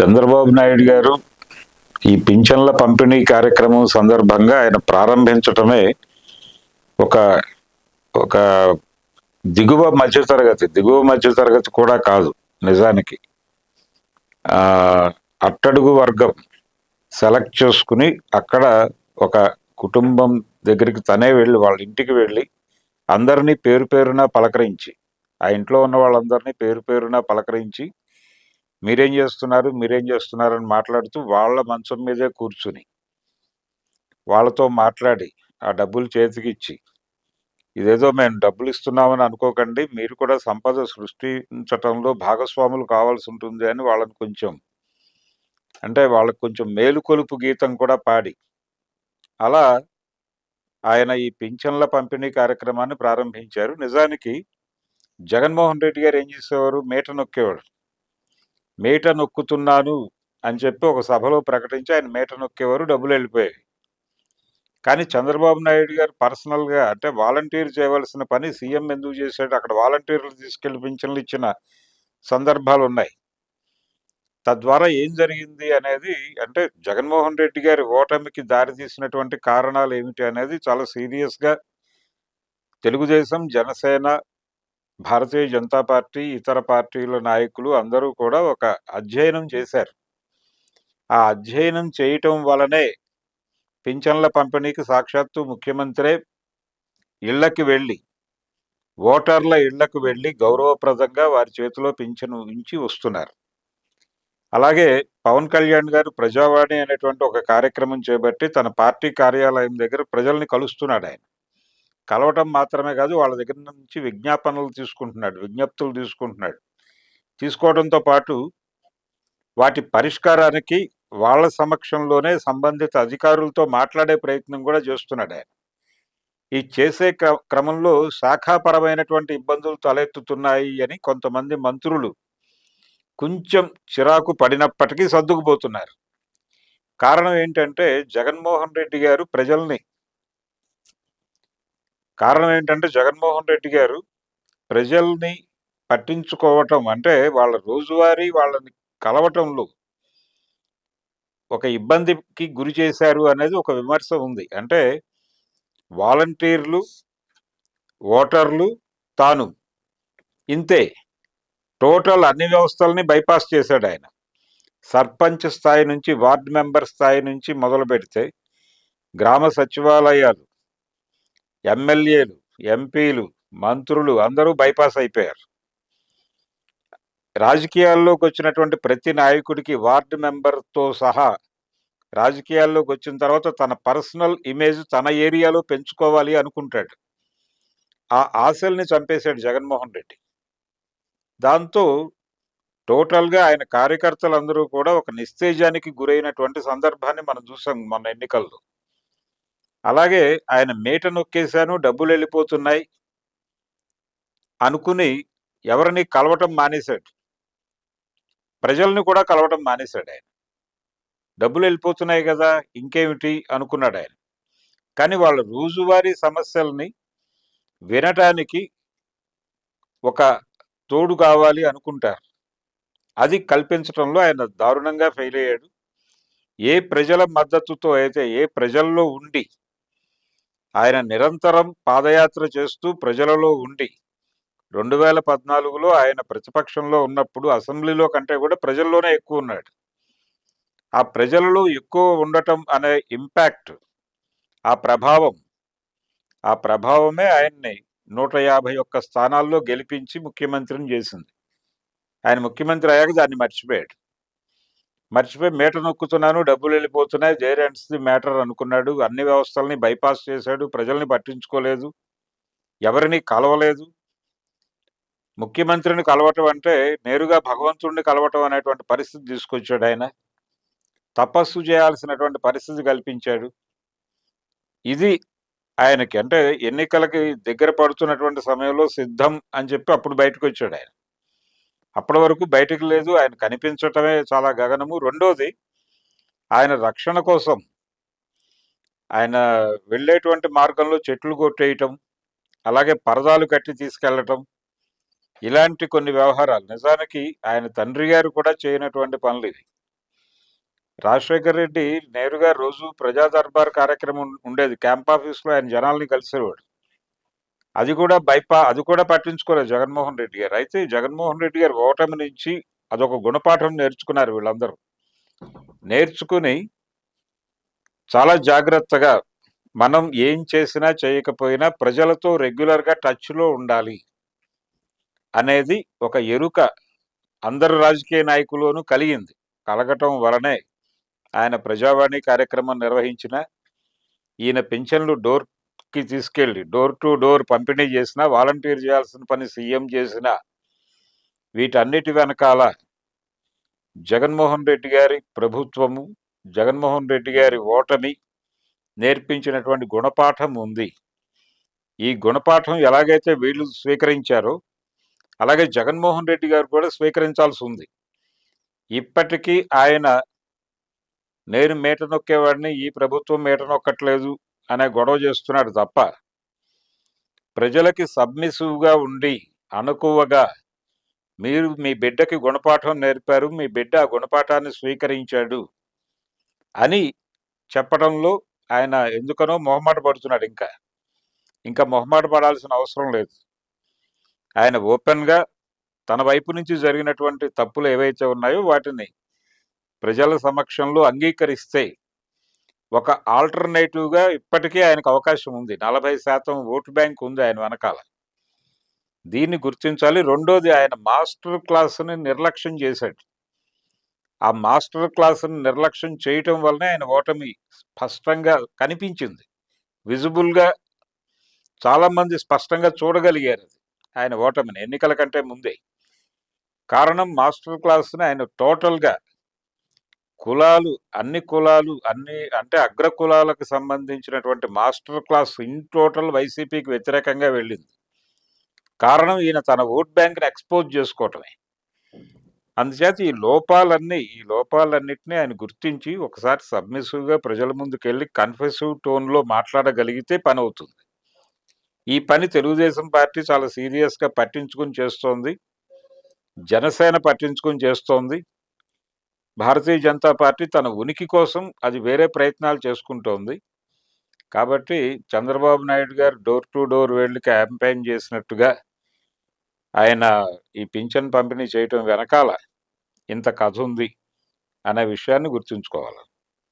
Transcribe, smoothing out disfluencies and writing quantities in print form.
చంద్రబాబు నాయుడు గారు ఈ పింఛన్ల పంపిణీ కార్యక్రమం సందర్భంగా ఆయన ప్రారంభించటమే ఒక ఒక దిగువ మధ్యతరగతి కూడా కాదు నిజానికి. అట్టడుగు వర్గం సెలెక్ట్ చేసుకుని అక్కడ ఒక కుటుంబం దగ్గరికి తనే వెళ్ళి వాళ్ళ ఇంటికి వెళ్ళి అందరినీ పేరు పేరున పలకరించి, ఆ ఇంట్లో ఉన్న వాళ్ళందరినీ పేరు పేరున పలకరించి మీరేం చేస్తున్నారు అని మాట్లాడుతూ వాళ్ళ మంచం మీదే కూర్చుని వాళ్ళతో మాట్లాడి ఆ డబ్బులు చేతికి ఇచ్చి, ఇదేదో మేము డబ్బులు ఇస్తున్నామని అనుకోకండి, మీరు కూడా సంపద సృష్టించటంలో భాగస్వాములు కావాల్సి ఉంటుంది అని వాళ్ళకి కొంచెం మేలుకొలుపు గీతం కూడా పాడి అలా ఆయన ఈ పింఛన్ల పంపిణీ కార్యక్రమాన్ని ప్రారంభించారు. నిజానికి జగన్మోహన్ రెడ్డి గారు ఏం చేసేవారు, మీట నొక్కుతున్నాను అని చెప్పి ఒక సభలో ప్రకటించి ఆయన మీట నొక్కేవారు, డబ్బులు వెళ్ళిపోయాయి. కానీ చంద్రబాబు నాయుడు గారు పర్సనల్గా అంటే వాలంటీర్ చేయవలసిన పని సీఎం ఎందుకు చేశాడు, అక్కడ వాలంటీర్లు తీసుకెళ్లి పింఛన్లు ఇచ్చిన సందర్భాలు ఉన్నాయి. తద్వారా ఏం జరిగింది అనేది, అంటే జగన్మోహన్ రెడ్డి గారి ఓటమికి దారి తీసినటువంటి కారణాలు ఏమిటి అనేది చాలా సీరియస్గా తెలుగుదేశం, జనసేన, భారతీయ జనతా పార్టీ, ఇతర పార్టీల నాయకులు అందరూ కూడా ఒక అధ్యయనం చేశారు. ఆ అధ్యయనం చేయటం వలనే పింఛన్ల పంపిణీకి సాక్షాత్తు ముఖ్యమంత్రే ఓటర్ల ఇళ్లకు వెళ్ళి గౌరవప్రదంగా వారి చేతిలో పింఛను ఉంచి వస్తున్నారు. అలాగే పవన్ కళ్యాణ్ గారు ప్రజావాణి అనేటువంటి ఒక కార్యక్రమం చేపట్టి తన పార్టీ కార్యాలయం దగ్గర ప్రజల్ని కలుస్తున్నాడు. ఆయన కలవటం మాత్రమే కాదు, వాళ్ళ దగ్గర నుంచి విజ్ఞప్తులు తీసుకుంటున్నాడు. తీసుకోవడంతో పాటు వాటి పరిష్కారానికి వాళ్ళ సమక్షంలోనే సంబంధిత అధికారులతో మాట్లాడే ప్రయత్నం కూడా చేస్తున్నాడు ఆయన. ఈ చేసే క్రమంలో శాఖాపరమైనటువంటి ఇబ్బందులు తలెత్తుతున్నాయి అని కొంతమంది మంత్రులు కొంచెం చిరాకు పడినప్పటికీ సర్దుకుపోతున్నారు. కారణం ఏంటంటే జగన్మోహన్ రెడ్డి గారు ప్రజల్ని పట్టించుకోవటం, అంటే వాళ్ళ రోజువారీ వాళ్ళని కలవటంలో ఒక ఇబ్బందికి గురి చేశారు అనేది ఒక విమర్శ ఉంది. అంటే వాలంటీర్లు, ఓటర్లు, తాను ఇంతే, టోటల్ అన్ని వ్యవస్థల్ని బైపాస్ చేశాడు ఆయన. సర్పంచ్ స్థాయి నుంచి, వార్డు మెంబర్ స్థాయి నుంచి మొదలు పెడితే గ్రామ సచివాలయాలు, ఎమ్మెల్యేలు, ఎంపీలు, మంత్రులు అందరూ బైపాస్ అయిపోయారు. రాజకీయాల్లోకి వచ్చినటువంటి ప్రతి నాయకుడికి వార్డు మెంబర్తో సహా రాజకీయాల్లోకి వచ్చిన తర్వాత తన పర్సనల్ ఇమేజ్ తన ఏరియాలో పెంచుకోవాలి అనుకుంటాడు. ఆ ఆశల్ని చంపేశాడు జగన్మోహన్ రెడ్డి. దాంతో టోటల్గా ఆయన కార్యకర్తలందరూ కూడా ఒక నిస్తేజానికి గురైనటువంటి సందర్భాన్ని మనం చూసాం మొన్న ఎన్నికల్లో. అలాగే ఆయన మీట నొక్కేశాను, డబ్బులు వెళ్ళిపోతున్నాయి అనుకుని ఎవరిని కలవటం మానేశాడు, ప్రజల్ని కూడా కలవటం మానేశాడు ఆయన. డబ్బులు వెళ్ళిపోతున్నాయి కదా ఇంకేమిటి అనుకున్నాడు ఆయన. కానీ వాళ్ళ రోజువారీ సమస్యల్ని వినటానికి ఒక తోడు కావాలి అనుకుంటారు. అది కల్పించడంలో ఆయన దారుణంగా ఫెయిల్ అయ్యాడు. ఏ ప్రజల మద్దతుతో అయితే, ఏ ప్రజల్లో ఉండి ఆయన నిరంతరం పాదయాత్ర చేస్తూ ప్రజలలో ఉండి 2014లో ఆయన ప్రతిపక్షంలో ఉన్నప్పుడు అసెంబ్లీలో కంటే కూడా ప్రజల్లోనే ఎక్కువ ఉన్నాడు. ఆ ప్రజలలో ఎక్కువ ఉండటం అనే ఇంపాక్ట్, ఆ ప్రభావమే ఆయన్ని 151 స్థానాల్లో గెలిపించి ముఖ్యమంత్రిని చేసింది. ఆయన ముఖ్యమంత్రి అయ్యాక దాన్ని మర్చిపోయి మీట నొక్కుతున్నాను, డబ్బులు వెళ్ళిపోతున్నాయి, దేర్ ఎండ్స్ ది మ్యాటర్ అనుకున్నాడు. అన్ని వ్యవస్థల్ని బైపాస్ చేశాడు, ప్రజల్ని పట్టించుకోలేదు, ఎవరిని కలవలేదు. ముఖ్యమంత్రిని కలవటం అంటే నేరుగా భగవంతుడిని కలవటం అనేటువంటి పరిస్థితి తీసుకొచ్చాడు ఆయన. తపస్సు చేయాల్సినటువంటి పరిస్థితి కల్పించాడు. ఇది ఆయనకి, అంటే ఎన్నికలకి దగ్గర పడుతున్నటువంటి సమయంలో సిద్ధం అని చెప్పి అప్పుడు బయటకు వచ్చాడు ఆయన. అప్పటి వరకు బయటకు లేదు, ఆయన కనిపించటమే చాలా గగనము. రెండోది, ఆయన రక్షణ కోసం ఆయన వెళ్ళేటువంటి మార్గంలో చెట్లు కొట్టేయటం, అలాగే పరదాలు కట్టి తీసుకెళ్లటం, ఇలాంటి కొన్ని వ్యవహారాలు నిజానికి ఆయన తండ్రి గారు కూడా చేయనటువంటి పనులు ఇవి. రాజశేఖర్ రెడ్డి నేరుగా రోజు ప్రజా దర్బార్ కార్యక్రమం ఉండేది. క్యాంప్ ఆఫీస్‌లో ఆయన జనాల్ని కలిసేవాడు. అది కూడా పట్టించుకోలేదు జగన్మోహన్ రెడ్డి గారు. అయితే జగన్మోహన్ రెడ్డి గారు ఓటమి నుంచి అదొక గుణపాఠం నేర్చుకున్నారు వీళ్ళందరూ. నేర్చుకుని చాలా జాగ్రత్తగా మనం ఏం చేసినా చేయకపోయినా ప్రజలతో రెగ్యులర్‌గా టచ్‌లో ఉండాలి అనేది ఒక ఎరుక అందరు రాజకీయ నాయకుల్లోనూ కలిగింది. కలగటం వలనే ఆయన ప్రజావాణి కార్యక్రమం నిర్వహించిన, ఈయన పింఛన్లు డోర్‌కి తీసుకెళ్ళి డోర్ టు డోర్ పంపిణీ చేసినా, వాలంటీర్ చేయాల్సిన పని సీఎం చేసినా, వీటన్నిటి వెనకాల జగన్మోహన్ రెడ్డి గారి ప్రభుత్వము, జగన్మోహన్ రెడ్డి గారి ఓటమి నేర్పించినటువంటి గుణపాఠం ఉంది. ఈ గుణపాఠం ఎలాగైతే వీళ్ళు స్వీకరించారో, అలాగే జగన్మోహన్ రెడ్డి గారు కూడా స్వీకరించాల్సి ఉంది. ఇప్పటికీ ఆయన నేను మీట నొక్కేవాడిని, ఈ ప్రభుత్వం మీట నొక్కట్లేదు అనే గొడవ చేస్తున్నాడు తప్ప, ప్రజలకి సబ్మిసివ్‌గా ఉండి, అణకువగా మీరు మీ బిడ్డకి గుణపాఠం నేర్పారు, మీ బిడ్డ ఆ గుణపాఠాన్ని స్వీకరించాడు అని చెప్పడంలో ఆయన ఎందుకనో మొహమాట పడుతున్నాడు ఇంకా. ఇంకా మొహమాట పడాల్సిన అవసరం లేదు. ఆయన ఓపెన్‌గా తన వైపు నుంచి జరిగినటువంటి తప్పులు ఏవైతే ఉన్నాయో వాటిని ప్రజల సమక్షంలో అంగీకరిస్తే ఒక ఆల్టర్‌నేటివ్‌గా ఇప్పటికీ ఆయనకు అవకాశం ఉంది. 40% ఓటు బ్యాంక్ ఉంది ఆయన వెనకాల. దీన్ని గుర్తించాలి. రెండోది ఆయన మాస్టర్ క్లాస్‌ని నిర్లక్ష్యం చేశాడు. ఆ మాస్టర్ క్లాస్‌ని నిర్లక్ష్యం చేయటం వల్లనే ఆయన ఓటమి స్పష్టంగా కనిపించింది. విజిబుల్‌గా చాలామంది స్పష్టంగా చూడగలిగారు ఆయన ఓటమిని ఎన్నికల కంటే ముందే. కారణం మాస్టర్ క్లాస్‌ని ఆయన టోటల్‌గా అన్ని కులాలు అంటే అగ్ర కులాలకు సంబంధించినటువంటి మాస్టర్ క్లాస్ ఇన్ టోటల్ వైసీపీకి వ్యతిరేకంగా వెళ్ళింది. కారణం ఈయన తన ఓట్ బ్యాంక్‌ని ఎక్స్‌పోజ్ చేసుకోవటమే. అందుచేత ఈ లోపాలన్నిటిని ఆయన గుర్తించి ఒకసారి సబ్మిసివ్‌గా ప్రజల ముందుకెళ్ళి కన్ఫెసివ్ టోన్‌లో మాట్లాడగలిగితే పనవుతుంది. ఈ పని తెలుగుదేశం పార్టీ చాలా సీరియస్‌గా పట్టించుకుని చేస్తోంది. జనసేన పట్టించుకుని చేస్తోంది. భారతీయ జనతా పార్టీ తన ఉనికి కోసం అది వేరే ప్రయత్నాలు చేసుకుంటోంది. కాబట్టి చంద్రబాబు నాయుడు గారు డోర్ టు డోర్ వెళ్లి క్యాంపెయిన్ చేసినట్టుగా ఆయన ఈ పింఛన్ పంపిణీ చేయటం వెనకాల ఇంత కథ ఉంది అనే విషయాన్ని గుర్తుంచుకోవాలి.